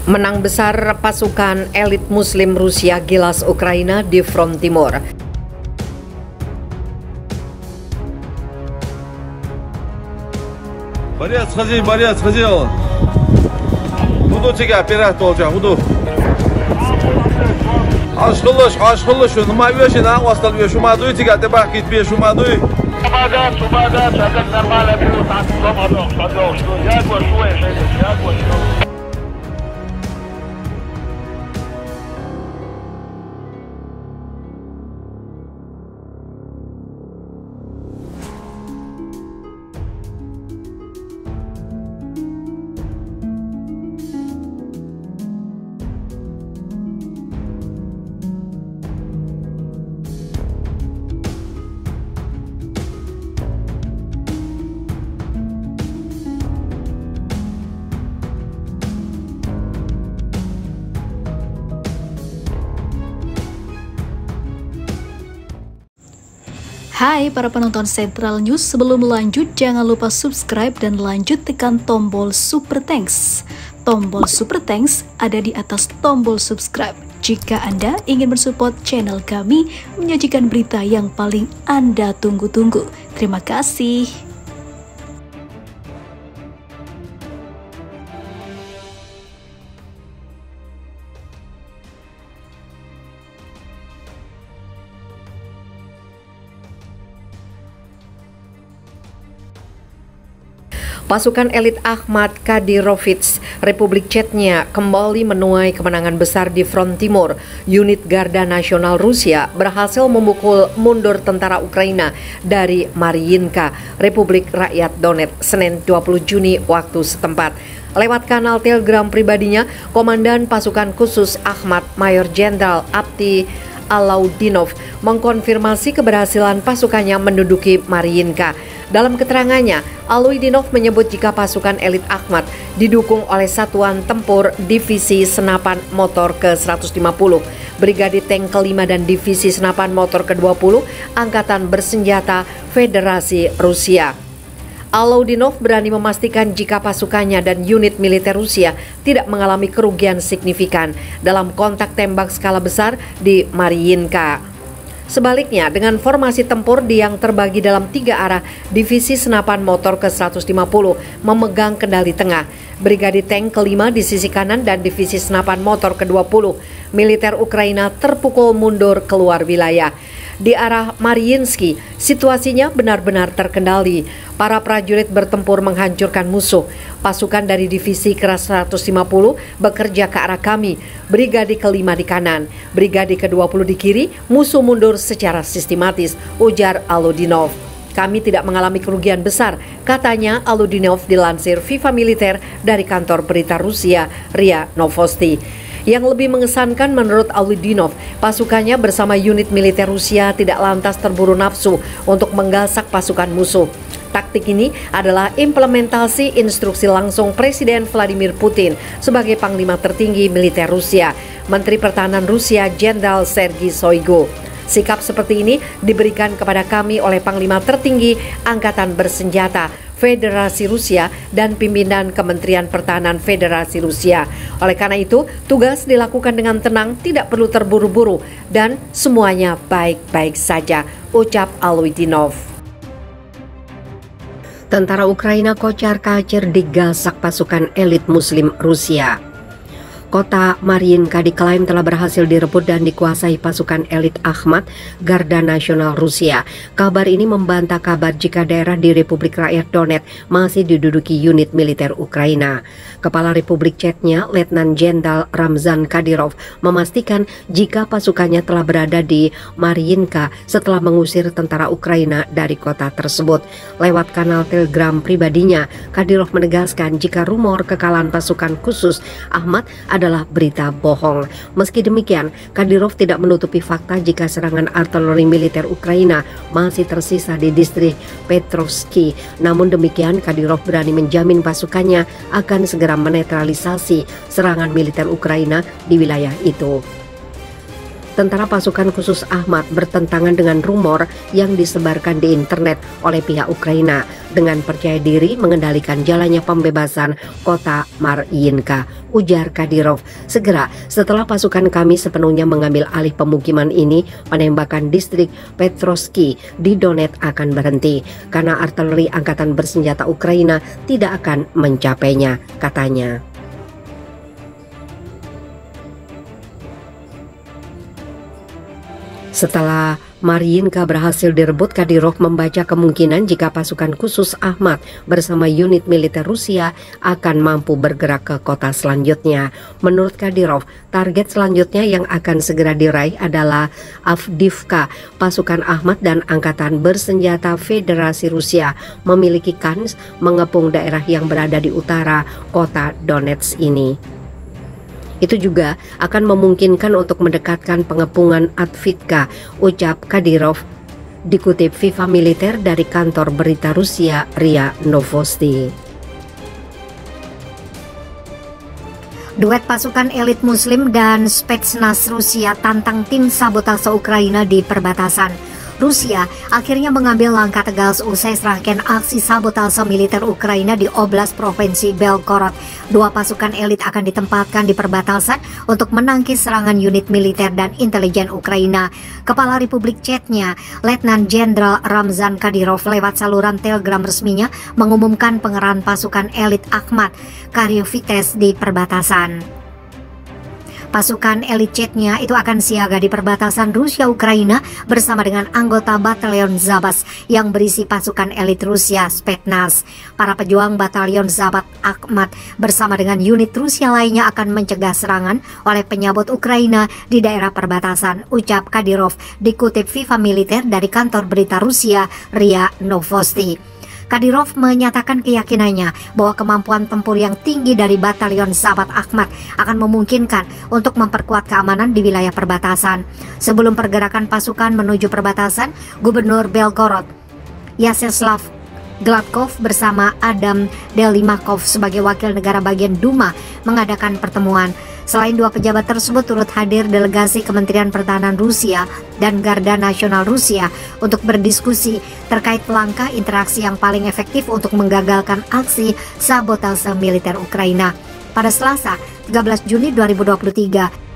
Menang besar pasukan elit Muslim Rusia gilas Ukraina di front timur. Сходи. Буду тебе опирать тоже, буду. Aşkılış, nima yo'shini aqvastal yo'shumaduy, tigate bakit beshumaduy. Sumada, çatak normal bir tanıdım, ya koşuyor. Hai para penonton Central News, sebelum lanjut jangan lupa subscribe dan lanjut tekan tombol Super Thanks. Tombol Super Thanks ada di atas tombol subscribe. Jika Anda ingin mensupport channel kami menyajikan berita yang paling Anda tunggu-tunggu. Terima kasih. Pasukan elit Ahmad Kadirovich, Republik Chechnya, kembali menuai kemenangan besar di front timur. Unit Garda Nasional Rusia berhasil memukul mundur tentara Ukraina dari Mariinka, Republik Rakyat Donetsk, Senin 20 Juni waktu setempat. Lewat kanal Telegram pribadinya, Komandan Pasukan Khusus Ahmad, Mayor Jenderal Abdi Alaudinov, mengkonfirmasi keberhasilan pasukannya menduduki Mariinka. Dalam keterangannya, Alaudinov menyebut jika pasukan elit Ahmad didukung oleh Satuan Tempur Divisi Senapan Motor ke-150, Brigade Tank ke-5 dan Divisi Senapan Motor ke-20 Angkatan Bersenjata Federasi Rusia. Alaudinov berani memastikan jika pasukannya dan unit militer Rusia tidak mengalami kerugian signifikan dalam kontak tembak skala besar di Mariinka. Sebaliknya, dengan formasi tempur yang terbagi dalam 3 arah, Divisi Senapan Motor ke-150 memegang kendali tengah, Brigade Tank ke-5 di sisi kanan dan Divisi Senapan Motor ke-20. Militer Ukraina terpukul mundur keluar wilayah. Di arah Mariinsky, situasinya benar-benar terkendali. Para prajurit bertempur menghancurkan musuh. Pasukan dari Divisi ke-150 bekerja ke arah kami, Brigade ke-5 di kanan, Brigade ke-20 di kiri, musuh mundur secara sistematis, ujar Alaudinov. Kami tidak mengalami kerugian besar, katanya Alaudinov dilansir Viva Militer dari kantor berita Rusia, RIA Novosti. Yang lebih mengesankan menurut Alaudinov, pasukannya bersama unit militer Rusia tidak lantas terburu nafsu untuk menggasak pasukan musuh. Taktik ini adalah implementasi instruksi langsung Presiden Vladimir Putin sebagai Panglima tertinggi militer Rusia, Menteri Pertahanan Rusia Jenderal Sergei Shoigu. Sikap seperti ini diberikan kepada kami oleh Panglima tertinggi Angkatan Bersenjata Federasi Rusia dan pimpinan Kementerian Pertahanan Federasi Rusia. Oleh karena itu, tugas dilakukan dengan tenang, tidak perlu terburu-buru, dan semuanya baik-baik saja, ucap Alaudinov. Tentara Ukraina kocar-kacir digasak pasukan elit Muslim Rusia. Kota Mariinka diklaim telah berhasil direbut dan dikuasai pasukan elit Ahmad, Garda Nasional Rusia. Kabar ini membantah kabar jika daerah di Republik Rakyat Donetsk masih diduduki unit militer Ukraina. Kepala Republik Chechnya, Letnan Jenderal Ramzan Kadyrov, memastikan jika pasukannya telah berada di Mariinka setelah mengusir tentara Ukraina dari kota tersebut. Lewat kanal Telegram pribadinya, Kadyrov menegaskan jika rumor kekalahan pasukan khusus Ahmad adalah berita bohong. Meski demikian, Kadyrov tidak menutupi fakta jika serangan artileri militer Ukraina masih tersisa di distrik Petrovsky. Namun demikian, Kadyrov berani menjamin pasukannya akan segera menetralisasi serangan militer Ukraina di wilayah itu. tentara pasukan khusus Ahmad bertentangan dengan rumor yang disebarkan di internet oleh pihak Ukraina dengan percaya diri mengendalikan jalannya pembebasan kota Maryinka, ujar Kadyrov. Segera setelah pasukan kami sepenuhnya mengambil alih pemukiman ini, penembakan distrik Petrovsky di Donetsk akan berhenti karena artileri angkatan bersenjata Ukraina tidak akan mencapainya, katanya. Setelah Maryinka berhasil direbut, Kadyrov membaca kemungkinan jika pasukan khusus Ahmad bersama unit militer Rusia akan mampu bergerak ke kota selanjutnya. Menurut Kadyrov, target selanjutnya yang akan segera diraih adalah Avdiivka. Pasukan Ahmad dan angkatan bersenjata Federasi Rusia memiliki kans mengepung daerah yang berada di utara kota Donetsk ini. Itu juga akan memungkinkan untuk mendekatkan pengepungan Avdiivka, ucap Kadyrov, dikutip Viva Militer dari kantor berita Rusia RIA Novosti. Duet pasukan elit Muslim dan Spetsnaz Rusia tantang tim sabotase Ukraina di perbatasan. Rusia akhirnya mengambil langkah tegas usai serangkaian aksi sabotase militer Ukraina di Oblast Provinsi Belgorod. Dua pasukan elit akan ditempatkan di perbatasan untuk menangkis serangan unit militer dan intelijen Ukraina. Kepala Republik Chechnya, Letnan Jenderal Ramzan Kadyrov lewat saluran telegram resminya mengumumkan pengerahan pasukan elit Ahmad Karyovites di perbatasan. Pasukan elit Chechnya itu akan siaga di perbatasan Rusia-Ukraina bersama dengan anggota Batalion Zabas yang berisi pasukan elit Rusia Spetsnaz. Para pejuang Batalion Zabat Ahmad bersama dengan unit Rusia lainnya akan mencegah serangan oleh penyabot Ukraina di daerah perbatasan, ucap Kadyrov, dikutip Viva Militer dari kantor berita Rusia RIA Novosti. Kadyrov menyatakan keyakinannya bahwa kemampuan tempur yang tinggi dari Batalion Zabat Ahmad akan memungkinkan untuk memperkuat keamanan di wilayah perbatasan. Sebelum pergerakan pasukan menuju perbatasan, Gubernur Belgorod Yaseslav Gladkov bersama Adam Delimakov sebagai wakil negara bagian Duma mengadakan pertemuan. Selain dua pejabat tersebut turut hadir delegasi Kementerian Pertahanan Rusia dan Garda Nasional Rusia untuk berdiskusi terkait langkah interaksi yang paling efektif untuk menggagalkan aksi sabotase militer Ukraina. Pada Selasa, 13 Juni 2023,